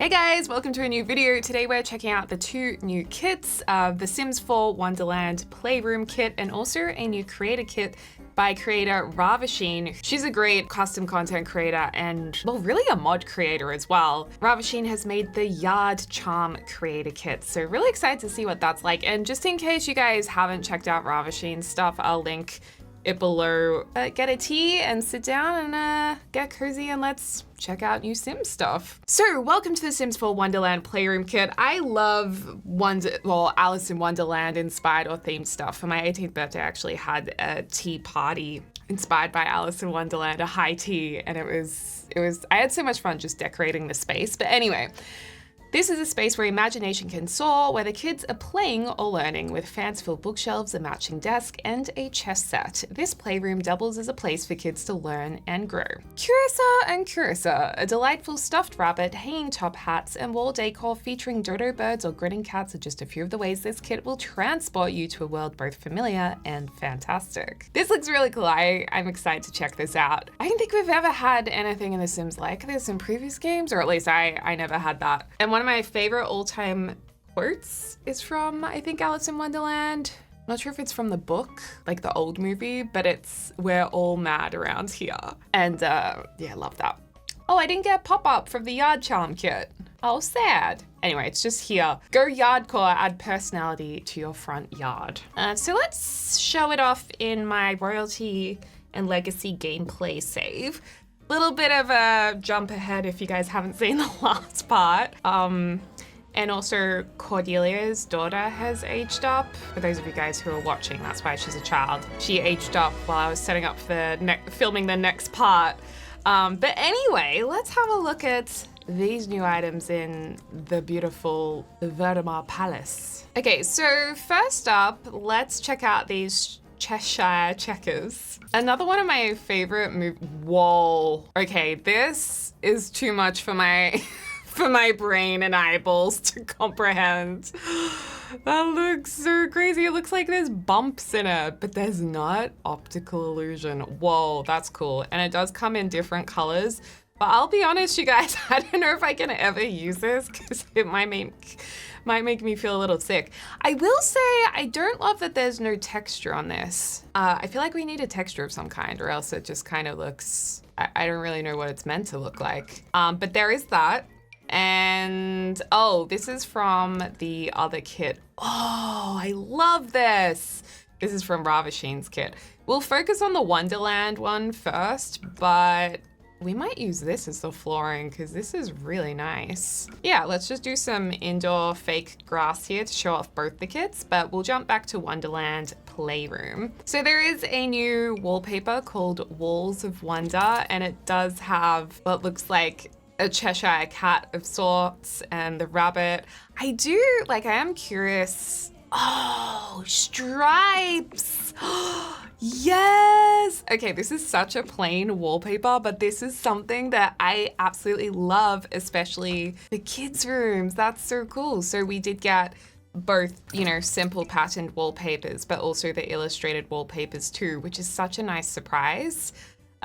Hey guys, welcome to a new video. Today we're checking out the two new kits, the Sims 4 Wonderland Playroom kit and also a new creator kit by creator Ravasheen. She's a great custom content creator and, well, really a mod creator as well. Ravasheen has made the Yard Charm creator kit, so really excited to see what that's like. And just in case you guys haven't checked out Ravasheen's stuff, I'll link it below. Get a tea and sit down and get cozy and let's check out new Sims stuff. So welcome to the Sims 4 Wonderland Playroom kit. I love Alice in Wonderland inspired or themed stuff. For my 18th birthday, I actually had a tea party inspired by Alice in Wonderland, a high tea, and I had so much fun just decorating the space. But anyway, this is a space where imagination can soar, where the kids are playing or learning with fanciful bookshelves, a matching desk, and a chess set. This playroom doubles as a place for kids to learn and grow. Curissa and Curissa, a delightful stuffed rabbit, hanging top hats, and wall decor featuring dodo birds or grinning cats are just a few of the ways this kit will transport you to a world both familiar and fantastic. This looks really cool. I'm excited to check this out. I don't think we've ever had anything in The Sims like this in previous games, or at least I never had that. And one of my favorite all-time quotes is from, I think, Alice in Wonderland. Not sure if it's from the book, like the old movie, but it's "We're all mad around here." And yeah, love that. Oh, I didn't get pop-up from the Yard Charm kit. Oh, sad. Anyway, it's just here. Go Yardcore, add personality to your front yard. So let's show it off in my Royalty and Legacy gameplay save. Little bit of a jump ahead if you guys haven't seen the last part. And also Cordelia's daughter has aged up. For those of you guys who are watching, that's why she's a child. She aged up while I was setting up for filming the next part. But anyway, let's have a look at these new items in the beautiful Verdemar Palace. Okay, so first up, let's check out these Cheshire checkers. Another one of my favorite Whoa. Okay, this is too much for my for my brain and eyeballs to comprehend. That looks so crazy. It looks like there's bumps in it, but there's not. Optical illusion. Whoa, that's cool. And it does come in different colors. But I'll be honest, you guys, I don't know if I can ever use this because it might make me feel a little sick. I will say I don't love that there's no texture on this. I feel like we need a texture of some kind or else it just kind of looks, I don't really know what it's meant to look like. But there is that. And, oh, this is from the other kit. Oh, I love this. This is from Ravasheen's kit. We'll focus on the Wonderland one first, but we might use this as the flooring because this is really nice. Yeah, let's just do some indoor fake grass here to show off both the kits, but we'll jump back to Wonderland Playroom. So there is a new wallpaper called Walls of Wonder, and it does have what looks like a Cheshire cat of sorts and the rabbit. I am curious. Oh, stripes. Yes. Okay, this is such a plain wallpaper, but this is something that I absolutely love, especially the kids' rooms. That's so cool. So we did get both, simple patterned wallpapers, but also the illustrated wallpapers too, which is such a nice surprise.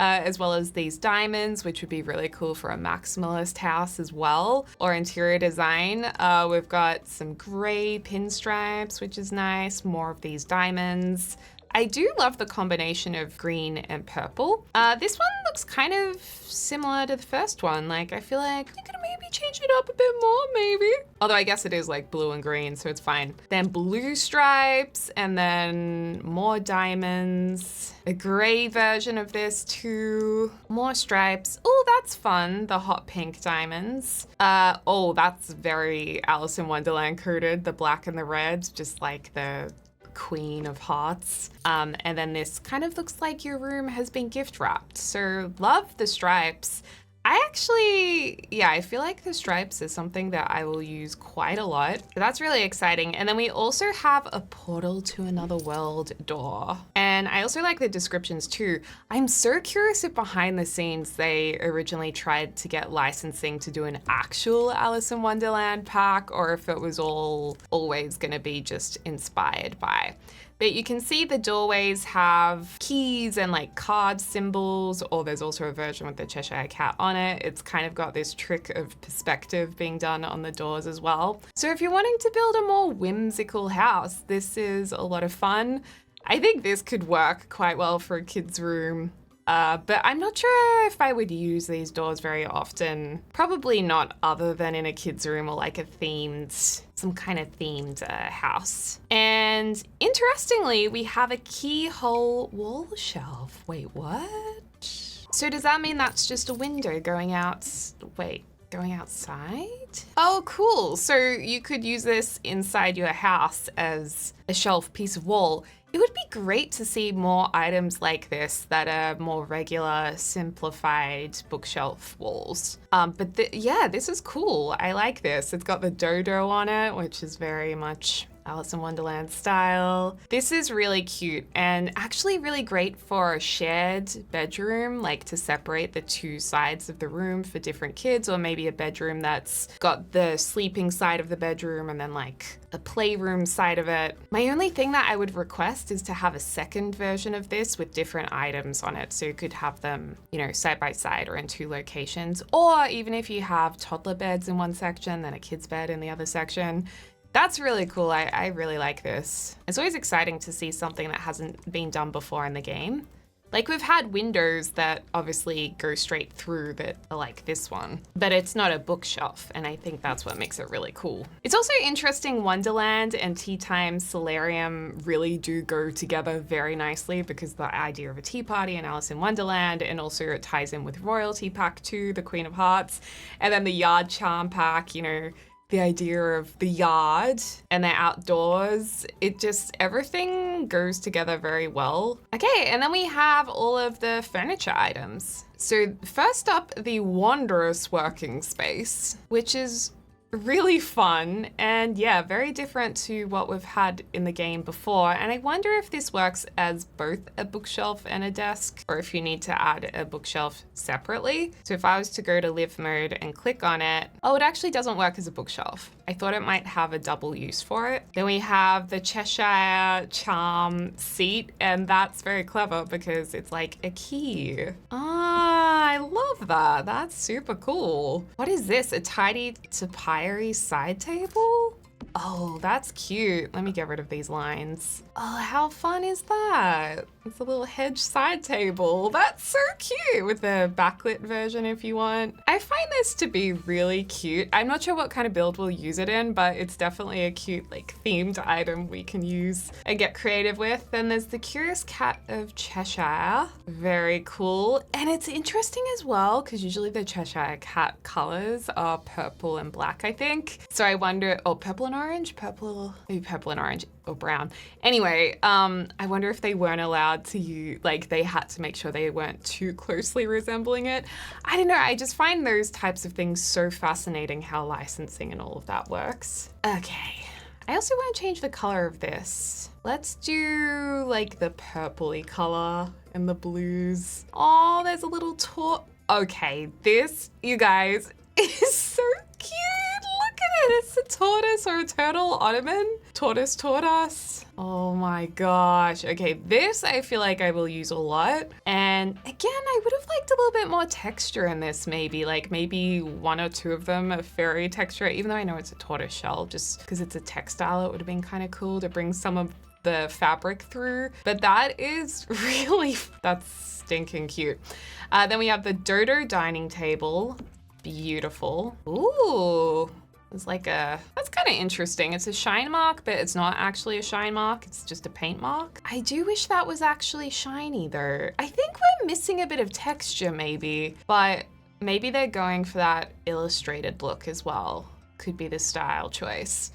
As well as these diamonds, which would be really cool for a maximalist house as well, or interior design. We've got some gray pinstripes, which is nice, more of these diamonds. I do love the combination of green and purple. This one looks kind of similar to the first one. I feel like you could maybe change it up a bit more, maybe. Although I guess it is like blue and green, so it's fine. Then blue stripes, and then more diamonds. A gray version of this too. More stripes. Oh, that's fun. The hot pink diamonds. Oh, that's very Alice in Wonderland coded. The black and the red, just like the Queen of Hearts. And then this kind of looks like your room has been gift wrapped. So love the stripes. I feel like the stripes is something that I will use quite a lot. So that's really exciting. And then we also have a portal to another world door. And I also like the descriptions too. I'm so curious if behind the scenes they originally tried to get licensing to do an actual Alice in Wonderland pack, or if it was always gonna be just inspired by. But you can see the doorways have keys and like card symbols, or there's also a version with the Cheshire Cat on it. It's kind of got this trick of perspective being done on the doors as well. So if you're wanting to build a more whimsical house, this is a lot of fun. I think this could work quite well for a kid's room. But I'm not sure if I would use these doors very often. Probably not other than in a kid's room or like some kind of themed house. And interestingly, we have a keyhole wall shelf. Wait, what? So does that mean that's just a window going outside? Oh, cool. So you could use this inside your house as a shelf piece of wall. It would be great to see more items like this that are more regular, simplified bookshelf walls. But yeah, this is cool. I like this. It's got the dodo on it, which is very much Alice in Wonderland style. This is really cute and actually really great for a shared bedroom, like to separate the two sides of the room for different kids, or maybe a bedroom that's got the sleeping side of the bedroom and then like a playroom side of it. My only thing that I would request is to have a second version of this with different items on it. So you could have them, you know, side by side or in two locations, or even if you have toddler beds in one section, then a kid's bed in the other section. That's really cool. I really like this. It's always exciting to see something that hasn't been done before in the game. Like we've had windows that obviously go straight through that are like this one, but it's not a bookshelf, and I think that's what makes it really cool. It's also interesting, Wonderland and Tea Time Solarium really do go together very nicely, because the idea of a tea party and Alice in Wonderland, and also it ties in with Royalty Pack 2, the Queen of Hearts, and then the Yard Charm Pack, you know, the idea of the yard and the outdoors. It just, everything goes together very well. Okay, and then we have all of the furniture items. So first up, the Wondrous Working Space, which is really fun and yeah, very different to what we've had in the game before. And I wonder if this works as both a bookshelf and a desk, or if you need to add a bookshelf separately. So if I was to go to live mode and click on it, oh, it actually doesn't work as a bookshelf. I thought it might have a double use for it. Then we have the Cheshire Charm seat, and that's very clever because it's like a key. Ah, I love that. That's super cool. What is this? A tidy papyri side table? Oh, that's cute. Let me get rid of these lines. Oh, how fun is that? It's a little hedge side table. That's so cute, with the backlit version if you want. I find this to be really cute. I'm not sure what kind of build we'll use it in, but it's definitely a cute like themed item we can use and get creative with. Then there's the Curious Cat of Cheshire. Very cool. And it's interesting as well, because usually the Cheshire Cat colors are purple and black, I think. So I wonder, oh, purple and orange? Maybe purple and orange or brown. Anyway, I wonder if they weren't allowed to use, like they had to make sure they weren't too closely resembling it. I don't know, I just find those types of things so fascinating, how licensing and all of that works. Okay, I also want to change the color of this. Let's do like the purpley color and the blues. Oh, there's a little okay, this, you guys, is so cute. Look at it. It's a tortoise or a turtle ottoman. Tortoise. Oh my gosh. Okay, this I feel like I will use a lot. And again, I would have liked a little bit more texture in this, maybe. Like maybe one or two of them are fairy texture, even though I know it's a tortoise shell, just because it's a textile, it would have been kind of cool to bring some of the fabric through. But that is really, that's stinking cute. Then we have the Dodo dining table. Beautiful. Ooh, it's like that's kind of interesting. It's a shine mark, but it's not actually a shine mark. It's just a paint mark. I do wish that was actually shiny though. I think we're missing a bit of texture maybe, but maybe they're going for that illustrated look as well. Could be the style choice.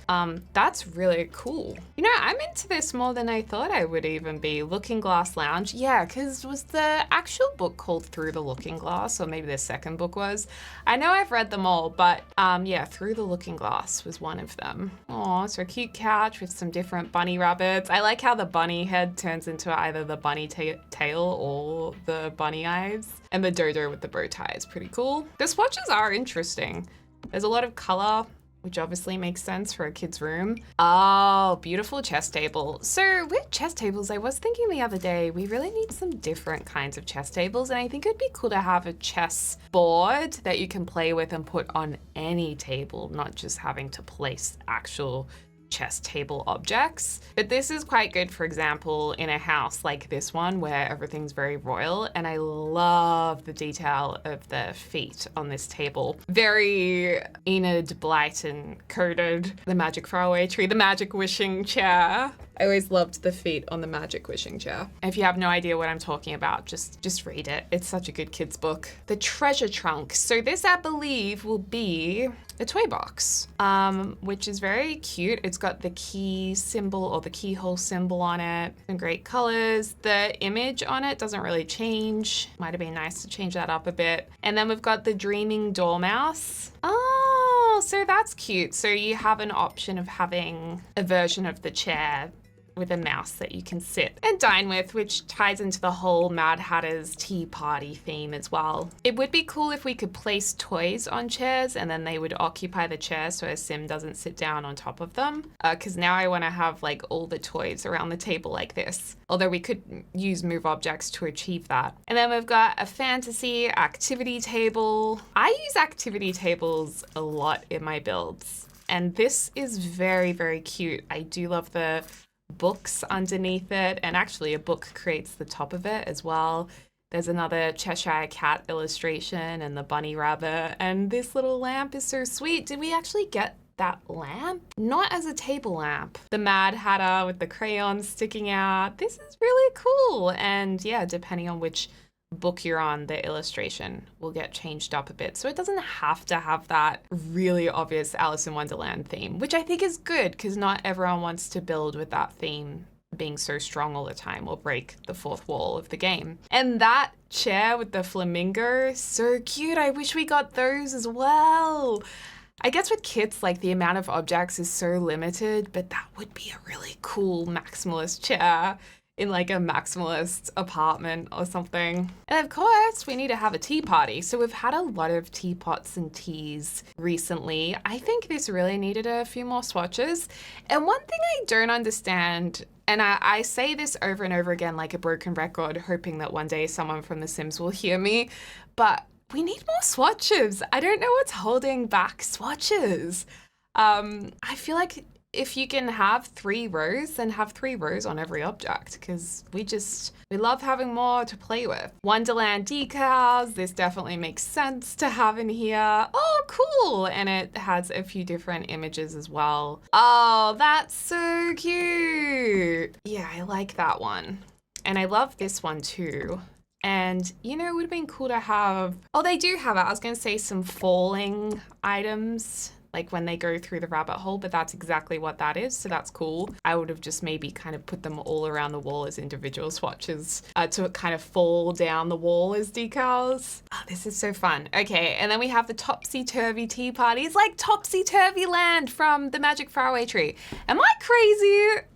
That's really cool. You know, I'm into this more than I thought I would even be. Looking Glass Lounge. Yeah, because was the actual book called Through the Looking Glass, or maybe the second book was? I know I've read them all, but yeah, Through the Looking Glass was one of them. Oh, so a cute couch with some different bunny rabbits. I like how the bunny head turns into either the bunny tail or the bunny eyes. And the dodo with the bow tie is pretty cool. The swatches are interesting. There's a lot of color which obviously makes sense for a kid's room. Oh, beautiful chess table. So with chess tables, I was thinking the other day, we really need some different kinds of chess tables. And I think it'd be cool to have a chess board that you can play with and put on any table, not just having to place actual chess table objects. But this is quite good, for example, in a house like this one where everything's very royal, and I love the detail of the feet on this table. Very Enid Blyton coded. The magic faraway tree, the magic wishing chair. I always loved the feet on the magic wishing chair. If you have no idea what I'm talking about, just read it. It's such a good kid's book. The treasure trunk. So this, I believe, will be a toy box, which is very cute. It's got the key symbol or the keyhole symbol on it. Some great colors. The image on it doesn't really change. Might have been nice to change that up a bit. And then we've got the dreaming dormouse. Oh, so that's cute. So you have an option of having a version of the chair with a mouse that you can sit and dine with, which ties into the whole Mad Hatter's tea party theme as well. It would be cool if we could place toys on chairs and then they would occupy the chair so a sim doesn't sit down on top of them. Because now I want to have like all the toys around the table like this. Although we could use move objects to achieve that. And then we've got a fantasy activity table. I use activity tables a lot in my builds. And this is very, very cute. I do love the books underneath it, and actually a book creates the top of it as well. There's another Cheshire Cat illustration and the bunny rabbit, and this little lamp is so sweet. Did we actually get that lamp? Not as a table lamp. The Mad Hatter with the crayons sticking out. This is really cool. And yeah, depending on which book you're on, the illustration will get changed up a bit. So it doesn't have to have that really obvious Alice in Wonderland theme, which I think is good because not everyone wants to build with that theme being so strong all the time or break the fourth wall of the game. And that chair with the flamingo, so cute. I wish we got those as well. I guess with kits, like the amount of objects is so limited, but that would be a really cool maximalist chair in like a maximalist apartment or something. And of course, we need to have a tea party. So we've had a lot of teapots and teas recently. I think this really needed a few more swatches. And one thing I don't understand, and I say this over and over again like a broken record, hoping that one day someone from The Sims will hear me, but we need more swatches. I don't know what's holding back swatches. I feel like if you can have 3 rows, then have 3 rows on every object, because we love having more to play with. Wonderland decals, this definitely makes sense to have in here. Oh, cool. And it has a few different images as well. Oh, that's so cute. Yeah, I like that one. And I love this one too. And, you know, it would have been cool to have, oh, they do have it. I was going to say some falling items, like when they go through the rabbit hole, but that's exactly what that is, so that's cool. I would have just maybe kind of put them all around the wall as individual swatches to kind of fall down the wall as decals. Oh, this is so fun. Okay, and then we have the Topsy-Turvy tea party. It's like Topsy-Turvy Land from the Magic Faraway Tree. Am I crazy?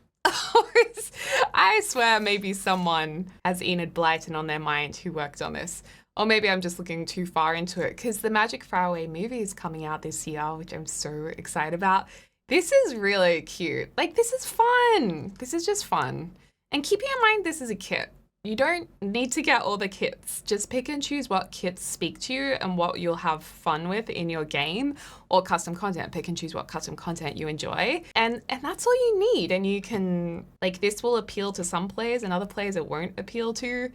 I swear maybe someone has Enid Blyton on their mind who worked on this. Or maybe I'm just looking too far into it because the Magic Faraway movie is coming out this year, which I'm so excited about. This is really cute. Like, this is fun. This is just fun. And keeping in mind, this is a kit. You don't need to get all the kits. Just pick and choose what kits speak to you and what you'll have fun with in your game, or custom content. Pick and choose what custom content you enjoy. And that's all you need. And you can, like, this will appeal to some players and other players it won't appeal to.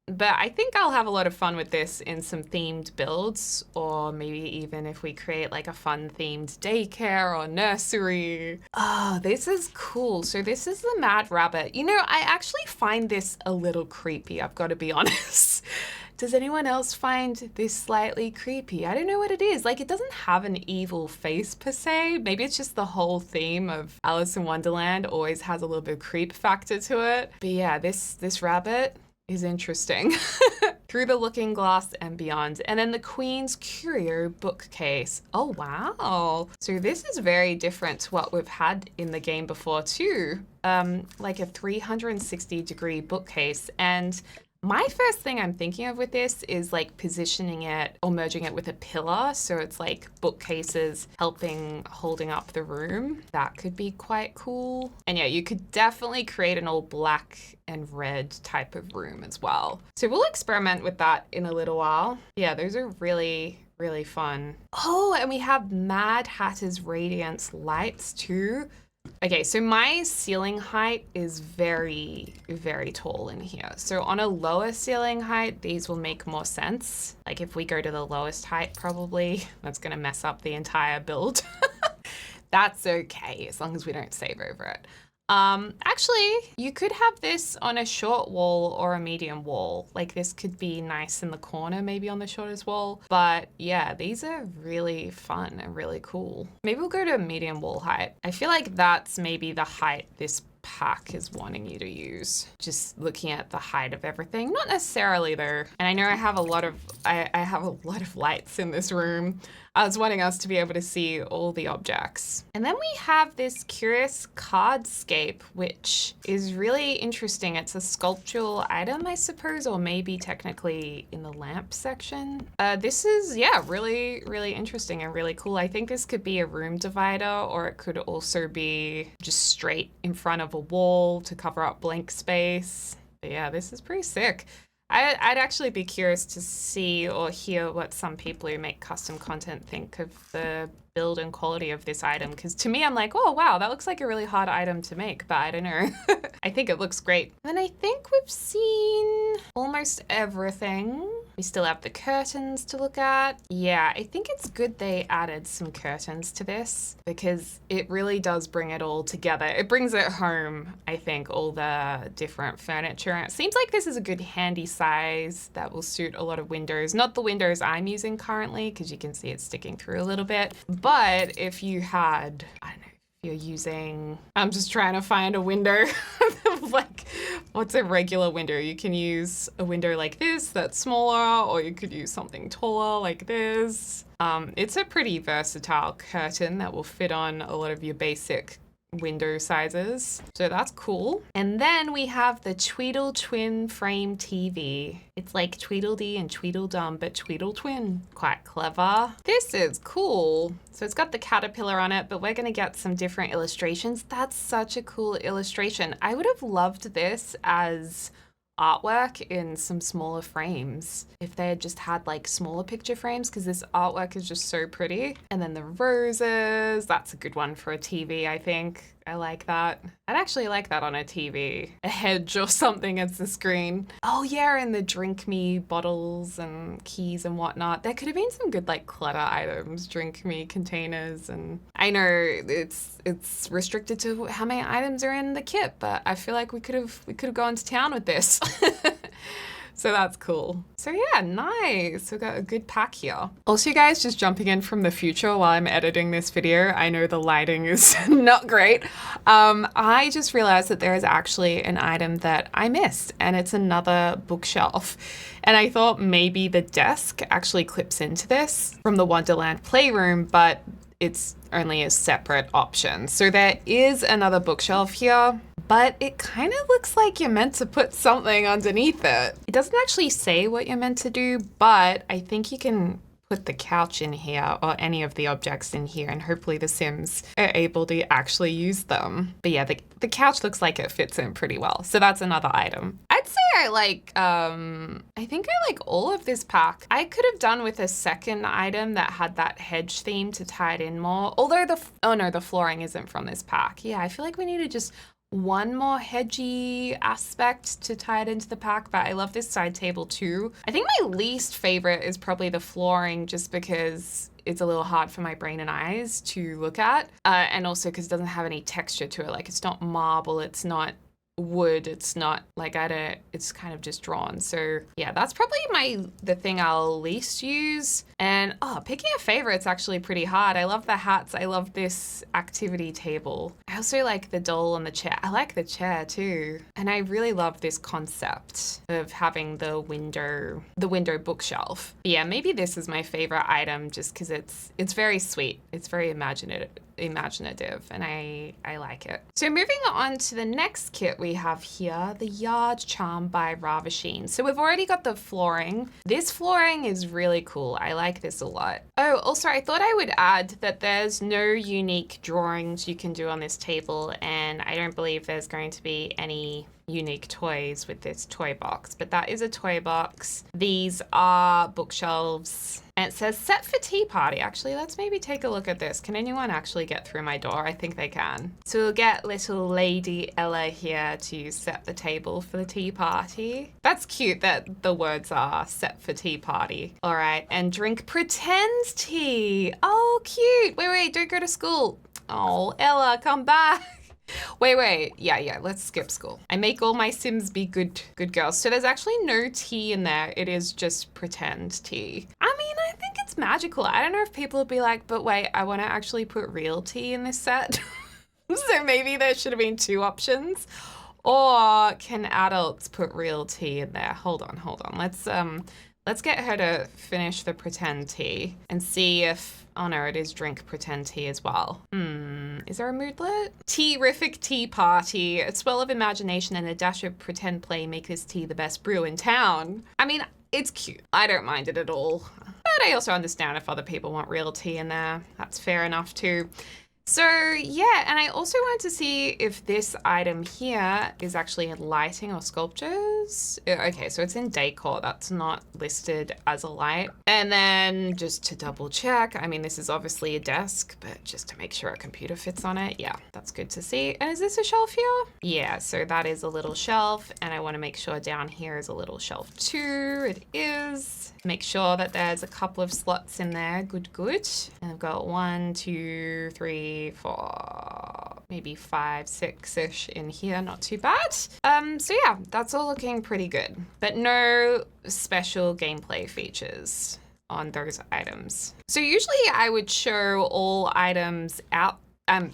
But I think I'll have a lot of fun with this in some themed builds, or maybe even if we create like a fun themed daycare or nursery. Oh, this is cool. So this is the Mad Rabbit. You know, I actually find this a little creepy, I've got to be honest. Does anyone else find this slightly creepy? I don't know what it is. Like, it doesn't have an evil face per se. Maybe it's just the whole theme of Alice in Wonderland always has a little bit of creep factor to it. But yeah, this rabbit is interesting. Through the Looking Glass and Beyond. And then the Queen's Curio bookcase. Oh, wow. So this is very different to what we've had in the game before too. Like a 360-degree bookcase. And My first thing I'm thinking of with this is like positioning it or merging it with a pillar. So it's like bookcases helping holding up the room. That could be quite cool. And yeah, you could definitely create an all black and red type of room as well. So we'll experiment with that in a little while. Yeah, those are really fun. Oh, and we have Mad Hatter's Radiance lights too. Okay, so my ceiling height is very tall in here. So on a lower ceiling height, these will make more sense. Like if we go to the lowest height, probably, that's gonna mess up the entire build. That's okay, as long as we don't save over it. Actually, you could have this on a short wall or a medium wall. Like this could be nice in the corner, maybe on the shortest wall. But yeah, these are really fun and really cool. Maybe we'll go to medium wall height. I feel like that's maybe the height this pack is wanting you to use. Just looking at the height of everything. Not necessarily though. And I know I have a lot of lights in this room. I was wanting us to be able to see all the objects. And then we have this curious cardscape, which is really interesting. It's a sculptural item, I suppose, or maybe technically in the lamp section. This is, yeah, really interesting and really cool. I think this could be a room divider, or it could also be just straight in front of a wall to cover up blank space. But yeah, this is pretty sick. I'd actually be curious to see or hear what some people who make custom content think of the build and quality of this item, because to me I'm like, oh wow, that looks like a really hard item to make, but I don't know. I think it looks great. And I think we've seen almost everything. We still have the curtains to look at. Yeah, I think it's good they added some curtains to this because it really does bring it all together. It brings it home, I think, all the different furniture. It seems like this is a good handy size that will suit a lot of windows. Not the windows I'm using currently, because you can see it's sticking through a little bit. But if you had, I don't know, you're using, I'm just trying to find a window. Like, what's a regular window? You can use a window like this that's smaller, or you could use something taller like this. It's a pretty versatile curtain that will fit on a lot of your basic window sizes. So that's cool. And then we have the Tweedle Twin Frame TV. It's like Tweedledee and Tweedledum, but Tweedle Twin. Quite clever. This is cool. So it's got the caterpillar on it, but we're gonna get some different illustrations. That's such a cool illustration. I would have loved this as artwork in some smaller frames if they had just had like smaller picture frames, because this artwork is just so pretty. And then the roses, that's a good one for a TV, I think. I like that. I'd actually like that on a TV. A hedge or something as the screen. Oh yeah, and the drink me bottles and keys and whatnot. There could have been some good like clutter items, drink me containers, and I know it's restricted to how many items are in the kit, but I feel like we could have gone to town with this. So that's cool. So yeah, nice. We've got a good pack here. Also, you guys, just jumping in from the future while I'm editing this video, I know the lighting is not great. I just realized that there is actually an item that I missed, and it's another bookshelf. And I thought maybe the desk actually clips into this from the Wonderland Playroom, but it's only a separate option. So there is another bookshelf here, but it kind of looks like you're meant to put something underneath it. It doesn't actually say what you're meant to do, but I think you can put the couch in here or any of the objects in here, and hopefully the Sims are able to actually use them. But yeah, the couch looks like it fits in pretty well. So that's another item. I'd say I think I like all of this pack. I could have done with a second item that had that hedge theme to tie it in more. Although the flooring isn't from this pack. Yeah, I feel like we needed just one more hedgy aspect to tie it into the pack, but I love this side table too. I think my least favorite is probably the flooring, just because it's a little hard for my brain and eyes to look at, and also because it doesn't have any texture to it. Like, it's not marble, it's not wood, it's not like it's kind of just drawn. So yeah, that's probably the thing I'll least use. And picking a favorite's actually pretty hard. I love the hats. I love this activity table. I also like the doll on the chair. I like the chair too. And I really love this concept of having the window bookshelf. But yeah, maybe this is my favorite item just because it's very sweet. It's very imaginative. imaginative, and I like it. So moving on to the next kit we have here, the Yard Charm by Ravasheen. So we've already got the flooring. This flooring is really cool. I like this a lot. Oh, also I thought I would add that there's no unique drawings you can do on this table, and I don't believe there's going to be any unique toys with this toy box, but that is a toy box. These are bookshelves, and it says set for tea party. Actually, let's maybe take a look at this. Can anyone actually get through my door? I think they can. So we'll get little Lady Ella here to set the table for the tea party. That's cute that the words are set for tea party. All right, and drink pretend tea. Oh, cute. Wait, don't go to school. Oh, Ella, come back. Wait. Yeah, let's skip school. I make all my Sims be good girls. So there's actually no tea in there. It is just pretend tea. I mean, I think it's magical. I don't know if people would be like, but wait, I want to actually put real tea in this set. So maybe there should have been two options. Or can adults put real tea in there? Hold on. Let's get her to finish the pretend tea and see if, oh no, it is drink pretend tea as well. Is there a moodlet? Tea-rific tea party. A swell of imagination and a dash of pretend play make this tea the best brew in town. I mean, it's cute. I don't mind it at all. But I also understand if other people want real tea in there. That's fair enough too. So yeah, and I also wanted to see if this item here is actually in lighting or sculptures. Okay, so it's in decor. That's not listed as a light. And then just to double check, I mean, this is obviously a desk, but just to make sure a computer fits on it. Yeah, that's good to see. And is this a shelf here? Yeah, so that is a little shelf. And I want to make sure down here is a little shelf too. It is. Make sure that there's a couple of slots in there. Good. And I've got 1, 2, 3, 4, maybe 5, 6-ish in here. Not too bad. So yeah, that's all looking pretty good, but no special gameplay features on those items. So usually I would show all items out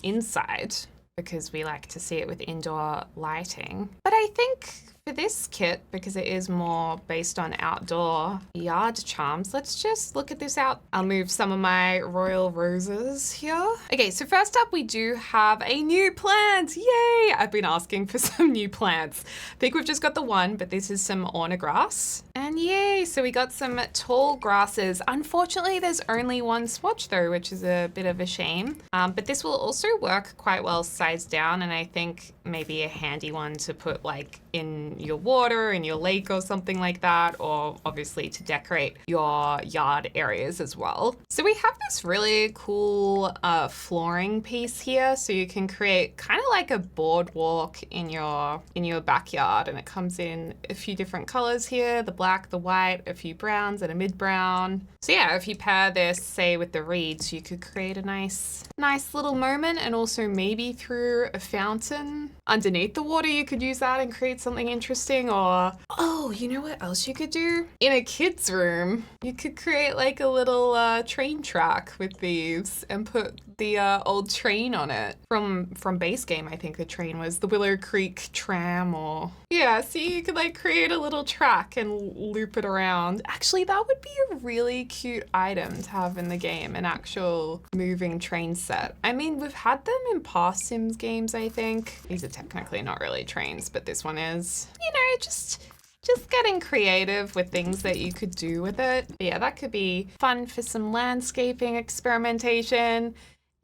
inside because we like to see it with indoor lighting. But I think for this kit, because it is more based on outdoor yard charms, let's just look at this out. I'll move some of my royal roses here. Okay, so first up we do have a new plant. Yay! I've been asking for some new plants. I think we've just got the one, but this is some orna grass. And yay, so we got some tall grasses. Unfortunately, there's only one swatch though, which is a bit of a shame. But this will also work quite well size down, and I think maybe a handy one to put like in your water, in your lake or something like that, or obviously to decorate your yard areas as well. So we have this really cool flooring piece here, so you can create kind of like a boardwalk in your backyard, and it comes in a few different colors here, the black, the white, a few browns and a mid brown. So yeah, if you pair this, say, with the reeds, you could create a nice little moment, and also maybe through a fountain underneath the water, you could use that and create something interesting. Or, oh, you know what else you could do? In a kid's room, you could create like a little train track with these and put the old train on it from base game. I think the train was the Willow Creek tram, or yeah, see, you could like create a little track and loop it around. Actually, that would be a really cute item to have in the game, an actual moving train set. I mean, we've had them in past Sims games, I think. These are technically not really trains, but this one is. You know, just getting creative with things that you could do with it. But yeah, that could be fun for some landscaping experimentation.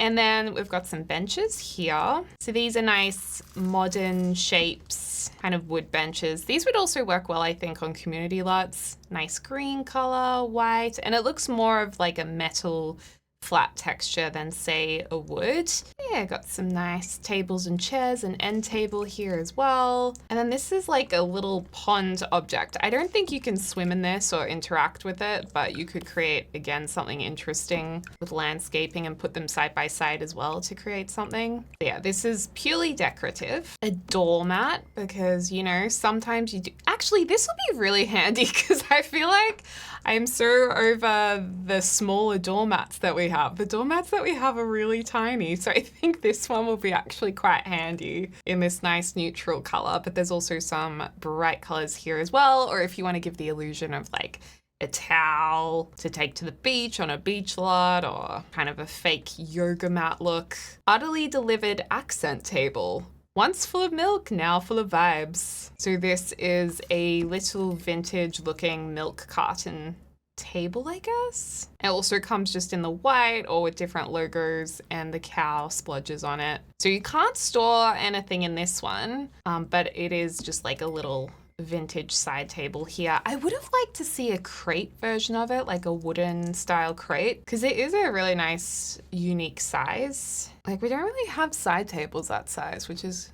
And then we've got some benches here. So these are nice modern shapes, kind of wood benches. These would also work well, I think, on community lots. Nice green color, white, and it looks more of like a metal flat texture than, say, a wood. Yeah, got some nice tables and chairs, an end table here as well. And then this is like a little pond object. I don't think you can swim in this or interact with it, but you could create, again, something interesting with landscaping and put them side by side as well to create something. But yeah, this is purely decorative. A doormat, because, you know, sometimes you do. Actually, this will be really handy because I feel like I'm so over the smaller doormats that we have. The doormats that we have are really tiny, so I think this one will be actually quite handy in this nice neutral color, but there's also some bright colors here as well, or if you want to give the illusion of like a towel to take to the beach on a beach lot, or kind of a fake yoga mat look. Utterly delivered accent table. Once full of milk, now full of vibes. So this is a little vintage looking milk carton table, I guess. It also comes just in the white or with different logos and the cow splodges on it. So you can't store anything in this one, but it is just like a little vintage side table here. I would have liked to see a crate version of it, like a wooden style crate, because it is a really nice, unique size. Like we don't really have side tables that size, which is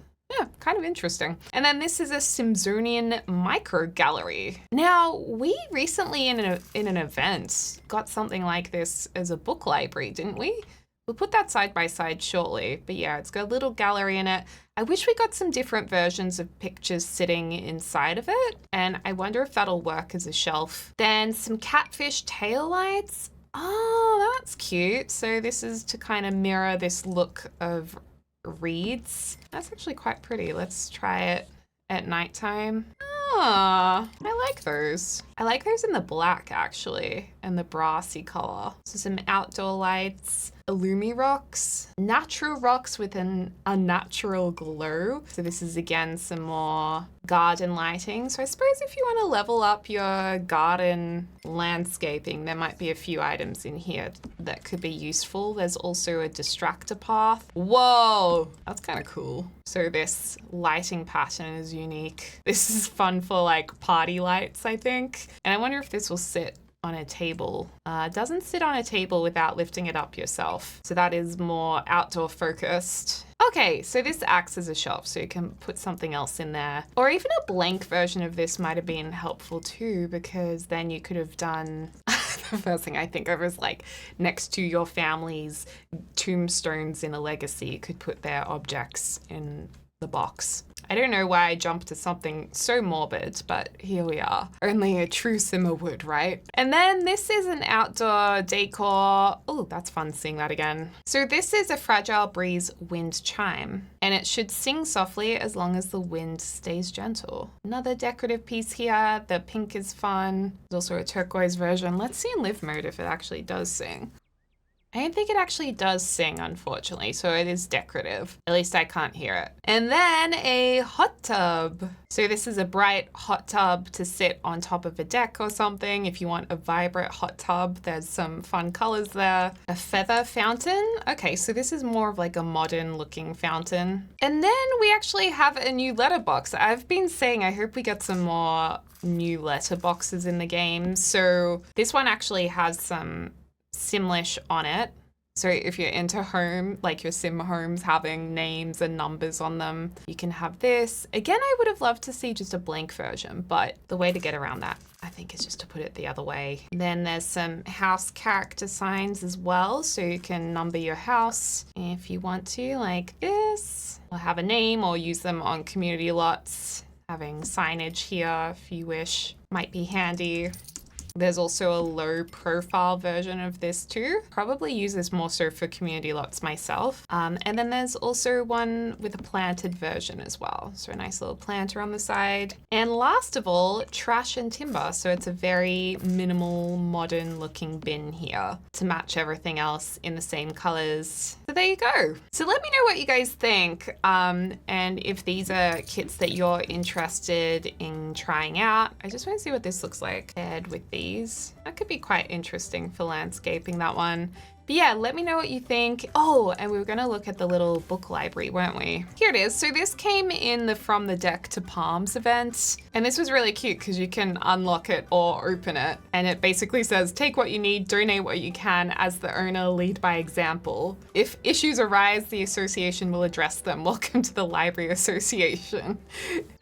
kind of interesting. And then this is a Simsonian micro gallery. Now, we recently in an event got something like this as a book library, didn't we? We'll put that side by side shortly, but yeah, it's got a little gallery in it. I wish we got some different versions of pictures sitting inside of it, and I wonder if that'll work as a shelf. Then some catfish tail lights. Oh, that's cute. So this is to kind of mirror this look of reeds. That's actually quite pretty. Let's try it at nighttime. Ah, I like those. I like those in the black actually, and the brassy color. So some outdoor lights, Illumi rocks, natural rocks with an unnatural glow. So this is again some more garden lighting. So I suppose if you want to level up your garden landscaping, there might be a few items in here that could be useful. There's also a distractor path. Whoa, that's kind of cool. So this lighting pattern is unique. This is fun for like party lights, I think. And I wonder if this will sit on a table. Doesn't sit on a table without lifting it up yourself. So that is more outdoor focused. Okay, so this acts as a shelf, so you can put something else in there. Or even a blank version of this might have been helpful too, because then you could have done, the first thing I think of is like next to your family's tombstones in a legacy, you could put their objects in the box. I don't know why I jumped to something so morbid, but here we are. Only a true simmer would, right? And then this is an outdoor decor. Oh, that's fun seeing that again. So this is a Fragile Breeze wind chime, and it should sing softly as long as the wind stays gentle. Another decorative piece here. The pink is fun. There's also a turquoise version. Let's see in live mode if it actually does sing. I don't think it actually does sing, unfortunately, so it is decorative. At least I can't hear it. And then a hot tub. So this is a bright hot tub to sit on top of a deck or something. If you want a vibrant hot tub, there's some fun colors there. A feather fountain. Okay, so this is more of like a modern looking fountain. And then we actually have a new letterbox. I've been saying I hope we get some more new letterboxes in the game. So this one actually has some Simlish on it. So if you're into home, like your sim homes having names and numbers on them, you can have this. Again, I would have loved to see just a blank version, but the way to get around that, I think, is just to put it the other way. Then there's some house character signs as well. So you can number your house if you want to, like this, or have a name or use them on community lots. Having signage here if you wish might be handy. There's also a low profile version of this too. Probably use this more so for community lots myself. And then there's also one with a planted version as well. So a nice little planter on the side. And last of all, trash and timber. So it's a very minimal, modern looking bin here to match everything else in the same colors. So there you go. So let me know what you guys think. And if these are kits that you're interested in trying out. I just want to see what this looks like paired with these. That could be quite interesting for landscaping, that one. But yeah, let me know what you think. Oh, and we were gonna look at the little book library, weren't we? Here it is. So this came in the From the Deck to Palms event. And this was really cute because you can unlock it or open it. And it basically says, take what you need, donate what you can. As the owner, lead by example. If issues arise, the association will address them. Welcome to the Library Association.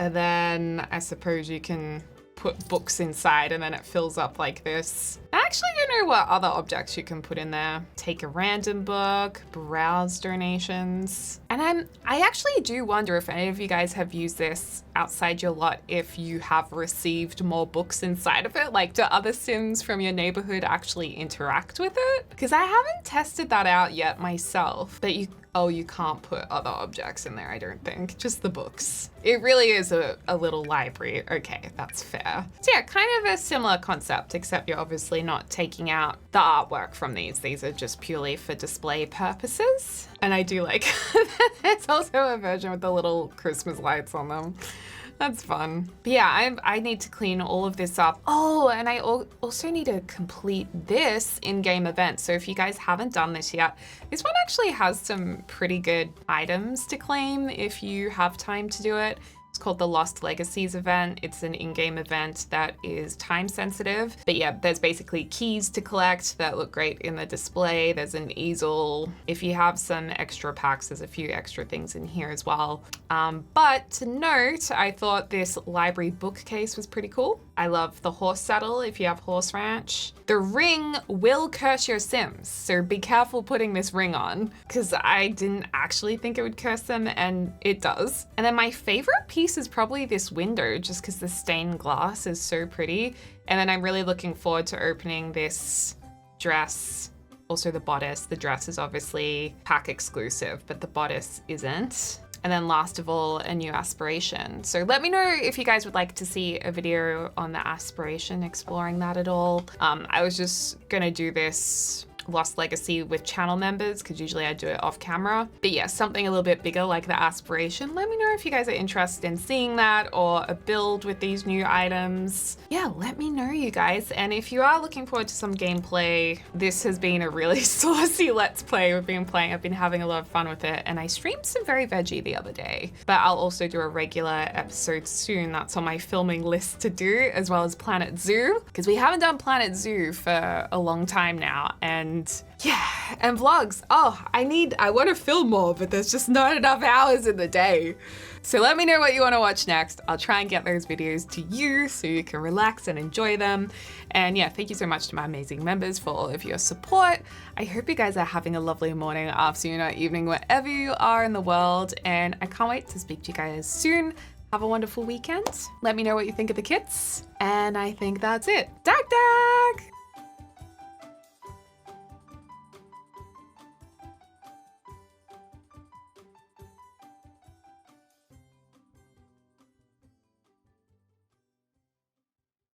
And then I suppose you can put books inside and then it fills up like this. I actually don't know what other objects you can put in there. Take a random book, browse donations. And I actually do wonder if any of you guys have used this outside your lot, if you have received more books inside of it. Like, do other Sims from your neighborhood actually interact with it? Because I haven't tested that out yet myself, but you can't put other objects in there, I don't think, just the books. It really is a little library. Okay, that's fair. there. So yeah, kind of a similar concept, except you're obviously not taking out the artwork from these. These are just purely for display purposes. And I do like, there's also a version with the little Christmas lights on them. That's fun. But yeah, I need to clean all of this up. Oh, and I also need to complete this in-game event. So if you guys haven't done this yet, this one actually has some pretty good items to claim if you have time to do it. It's called the Lost Legacies event. It's an in-game event that is time sensitive. But yeah, there's basically keys to collect that look great in the display. There's an easel. If you have some extra packs, there's a few extra things in here as well. But to note, I thought this library bookcase was pretty cool. I love the horse saddle if you have horse ranch. The ring will curse your Sims, so be careful putting this ring on, because I didn't actually think it would curse them, and it does. And then my favorite piece is probably this window, just because the stained glass is so pretty. And then I'm really looking forward to opening this dress. Also the bodice. The dress is obviously pack exclusive, but the bodice isn't. And then last of all, a new aspiration. So let me know if you guys would like to see a video on the aspiration, exploring that at all. I was just gonna do this Lost Legacy with channel members, because usually I do it off camera. But yeah, something a little bit bigger like the aspiration. Let me know if you guys are interested in seeing that, or a build with these new items. Yeah, let me know, you guys. And if you are looking forward to some gameplay, this has been a really saucy Let's Play we've been playing. I've been having a lot of fun with it, and I streamed some Very Veggie the other day. But I'll also do a regular episode soon. That's on my filming list to do, as well as Planet Zoo, because we haven't done Planet Zoo for a long time now. And yeah, and vlogs. Oh, I want to film more, but there's just not enough hours in the day. So let me know what you want to watch next. I'll try and get those videos to you so you can relax and enjoy them. And yeah, thank you so much to my amazing members for all of your support. I hope you guys are having a lovely morning, afternoon, or evening, wherever you are in the world. And I can't wait to speak to you guys soon. Have a wonderful weekend. Let me know what you think of the kits. And I think that's it. Dag dag!